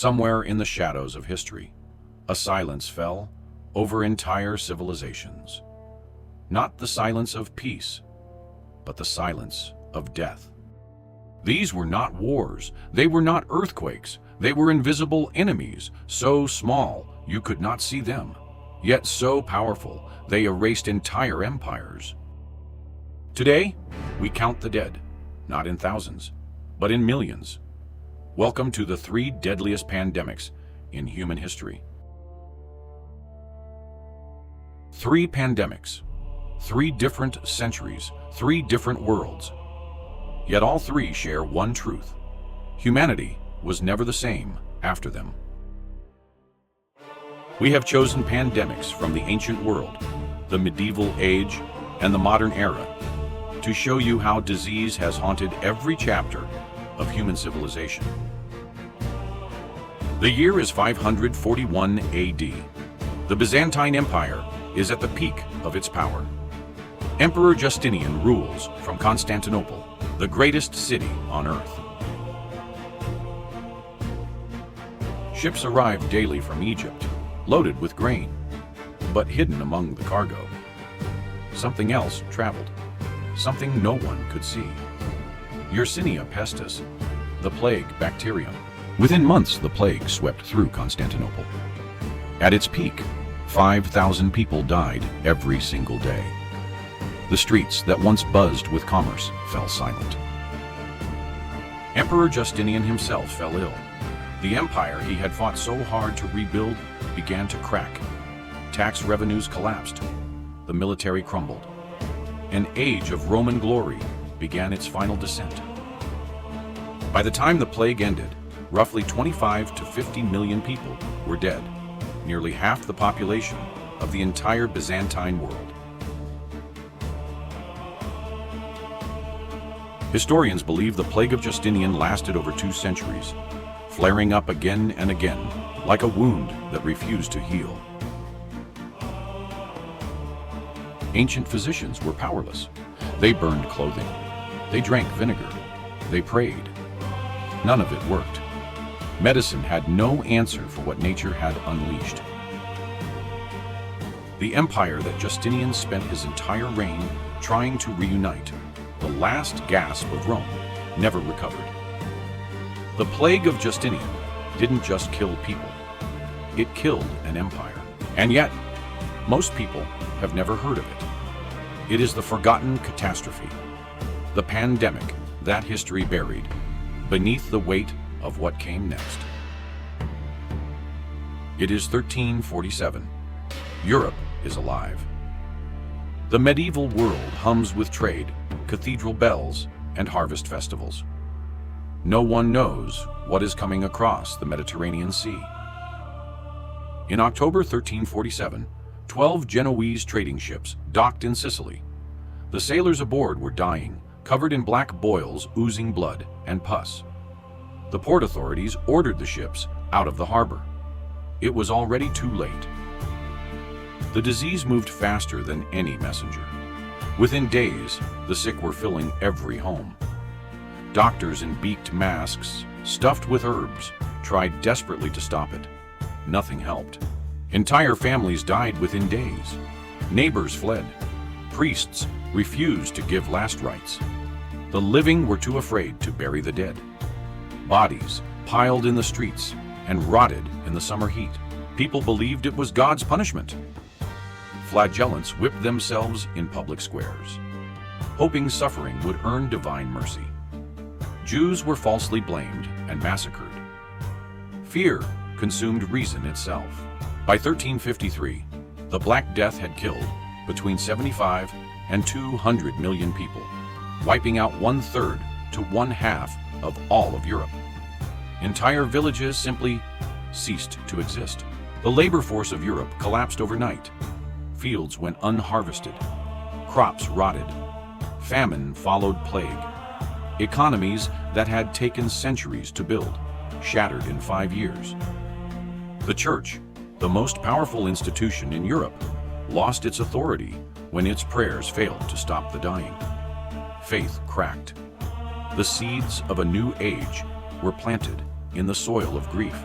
Somewhere in the shadows of history, a silence fell over entire civilizations. Not the silence of peace, but the silence of death. These were not wars, they were not earthquakes, they were invisible enemies, so small you could not see them, yet so powerful they erased entire empires. Today, we count the dead, not in thousands, but in millions. Welcome to the 3 deadliest pandemics in human history. 3 pandemics, 3 different centuries, 3 different worlds. Yet all 3 share one truth: humanity was never the same after them. We have chosen pandemics from the ancient world, the medieval age, and the modern era to show you how disease has haunted every chapter of human civilization. The year is 541 AD. The Byzantine Empire is at the peak of its power. Emperor Justinian rules from Constantinople, the greatest city on earth. Ships arrived daily from Egypt, loaded with grain, but hidden among the cargo. Something else traveled, something no one could see. Yersinia pestis, the plague bacterium. Within months, the plague swept through Constantinople. At its peak, 5,000 people died every single day. The streets that once buzzed with commerce fell silent. Emperor Justinian himself fell ill. The empire he had fought so hard to rebuild began to crack. Tax revenues collapsed. The military crumbled. An age of Roman glory began its final descent. By the time the plague ended, roughly 25 to 50 million people were dead, nearly half the population of the entire Byzantine world. Historians believe the Plague of Justinian lasted over 2 centuries, flaring up again and again, like a wound that refused to heal. Ancient physicians were powerless. They burned clothing. They drank vinegar. They prayed. None of it worked. Medicine had no answer for what nature had unleashed. The empire that Justinian spent his entire reign trying to reunite, the last gasp of Rome, never recovered. The Plague of Justinian didn't just kill people, it killed an empire. And yet, most people have never heard of it. It is the forgotten catastrophe, the pandemic that history buried beneath the weight of what came next. It is 1347. Europe is alive. The medieval world hums with trade, cathedral bells, and harvest festivals. No one knows what is coming across the Mediterranean Sea. In October 1347, 12 Genoese trading ships docked in Sicily. The sailors aboard were dying, covered in black boils oozing blood and pus. The port authorities ordered the ships out of the harbor. It was already too late. The disease moved faster than any messenger. Within days, the sick were filling every home. Doctors in beaked masks, stuffed with herbs, tried desperately to stop it. Nothing helped. Entire families died within days. Neighbors fled. Priests refused to give last rites. The living were too afraid to bury the dead. Bodies piled in the streets and rotted in the summer heat. People believed it was God's punishment. Flagellants whipped themselves in public squares, hoping suffering would earn divine mercy. Jews were falsely blamed and massacred. Fear consumed reason itself. By 1353, the Black Death had killed between 75 and 200 million people, wiping out 1/3 to 1/2 of all of Europe. Entire villages simply ceased to exist. The labor force of Europe collapsed overnight. Fields went unharvested. Crops rotted. Famine followed plague. Economies that had taken centuries to build shattered in 5 years. The Church, the most powerful institution in Europe, lost its authority when its prayers failed to stop the dying. Faith cracked. The seeds of a new age were planted in the soil of grief.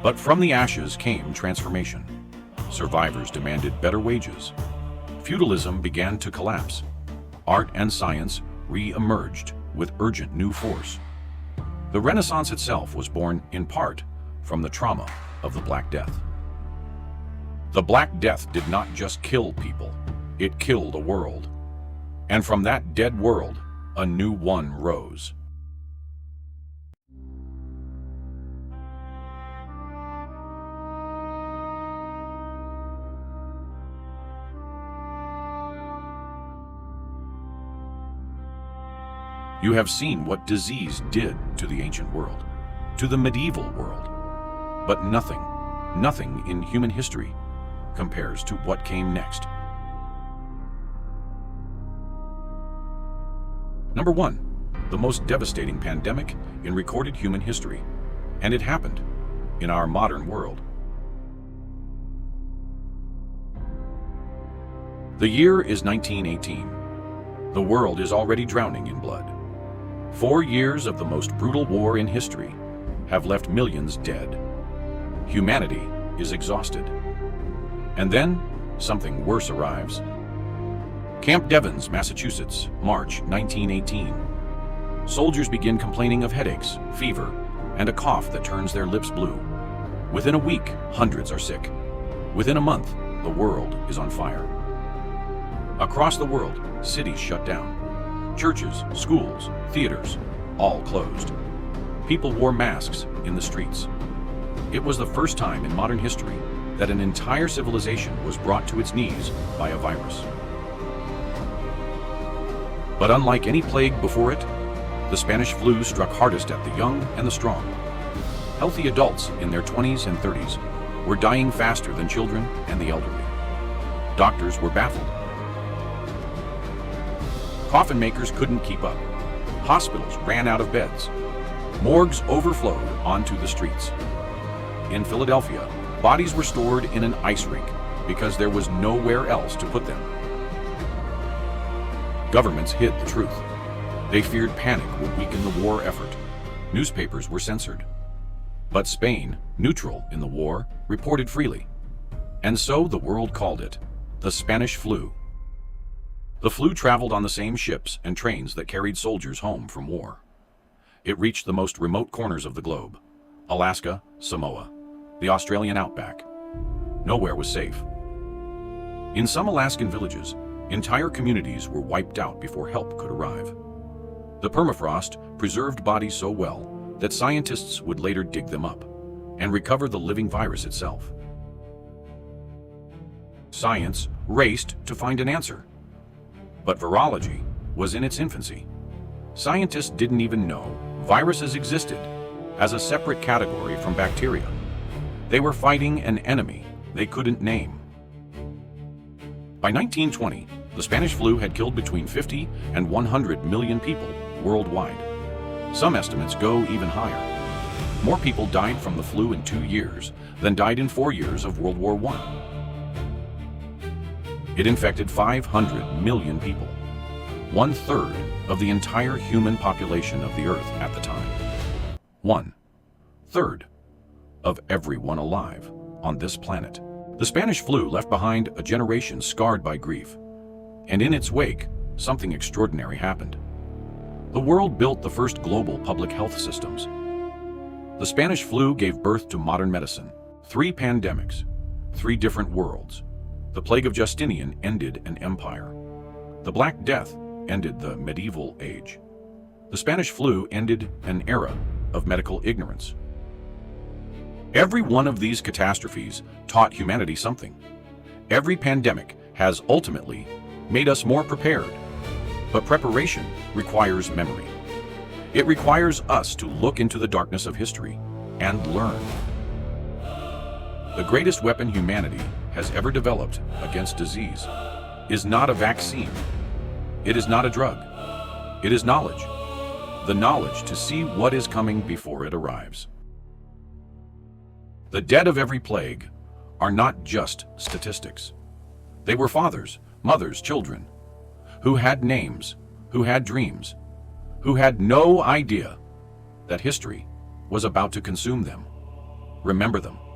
But from the ashes came transformation. Survivors demanded better wages. Feudalism began to collapse. Art and science re-emerged with urgent new force. The Renaissance itself was born in part from the trauma of the Black Death. The Black Death did not just kill people, it killed a world. And from that dead world, a new one rose. You have seen what disease did to the ancient world, to the medieval world. But nothing in human history compares to what came next. Number 1, the most devastating pandemic in recorded human history, and it happened in our modern world. The year is 1918. The world is already drowning in blood. 4 years of the most brutal war in history have left millions dead. Humanity is exhausted. And then, something worse arrives. Camp Devens, Massachusetts, March 1918. Soldiers begin complaining of headaches, fever, and a cough that turns their lips blue. Within a week, hundreds are sick. Within a month, the world is on fire. Across the world, cities shut down. Churches, schools, theaters, all closed. People wore masks in the streets. It was the first time in modern history that an entire civilization was brought to its knees by a virus. But unlike any plague before it, the Spanish flu struck hardest at the young and the strong. Healthy adults in their 20s and 30s were dying faster than children and the elderly. Doctors were baffled. Coffin makers couldn't keep up. Hospitals ran out of beds. Morgues overflowed onto the streets. In Philadelphia, bodies were stored in an ice rink because there was nowhere else to put them. Governments hid the truth. They feared panic would weaken the war effort. Newspapers were censored. But Spain, neutral in the war, reported freely. And so the world called it the Spanish flu. The flu traveled on the same ships and trains that carried soldiers home from war. It reached the most remote corners of the globe: Alaska, Samoa, the Australian outback. Nowhere was safe. In some Alaskan villages, entire communities were wiped out before help could arrive. The permafrost preserved bodies so well that scientists would later dig them up and recover the living virus itself. Science raced to find an answer. But virology was in its infancy. Scientists didn't even know viruses existed as a separate category from bacteria. They were fighting an enemy they couldn't name. By 1920, the Spanish flu had killed between 50 and 100 million people worldwide. Some estimates go even higher. More people died from the flu in 2 years than died in 4 years of World War I. It infected 500 million people, 1/3 of the entire human population of the Earth at the time. 1/3 of everyone alive on this planet. The Spanish flu left behind a generation scarred by grief, and in its wake, something extraordinary happened. The world built the first global public health systems. The Spanish flu gave birth to modern medicine. 3 pandemics, 3 different worlds. The Plague of Justinian ended an empire. The Black Death ended the medieval age. The Spanish flu ended an era of medical ignorance. Every one of these catastrophes taught humanity something. Every pandemic has ultimately made us more prepared. But preparation requires memory. It requires us to look into the darkness of history and learn. The greatest weapon humanity has ever developed against disease is not a vaccine. It is not a drug. It is knowledge. The knowledge to see what is coming before it arrives. The dead of every plague are not just statistics. They were fathers, mothers, children, who had names, who had dreams, who had no idea that history was about to consume them. Remember them.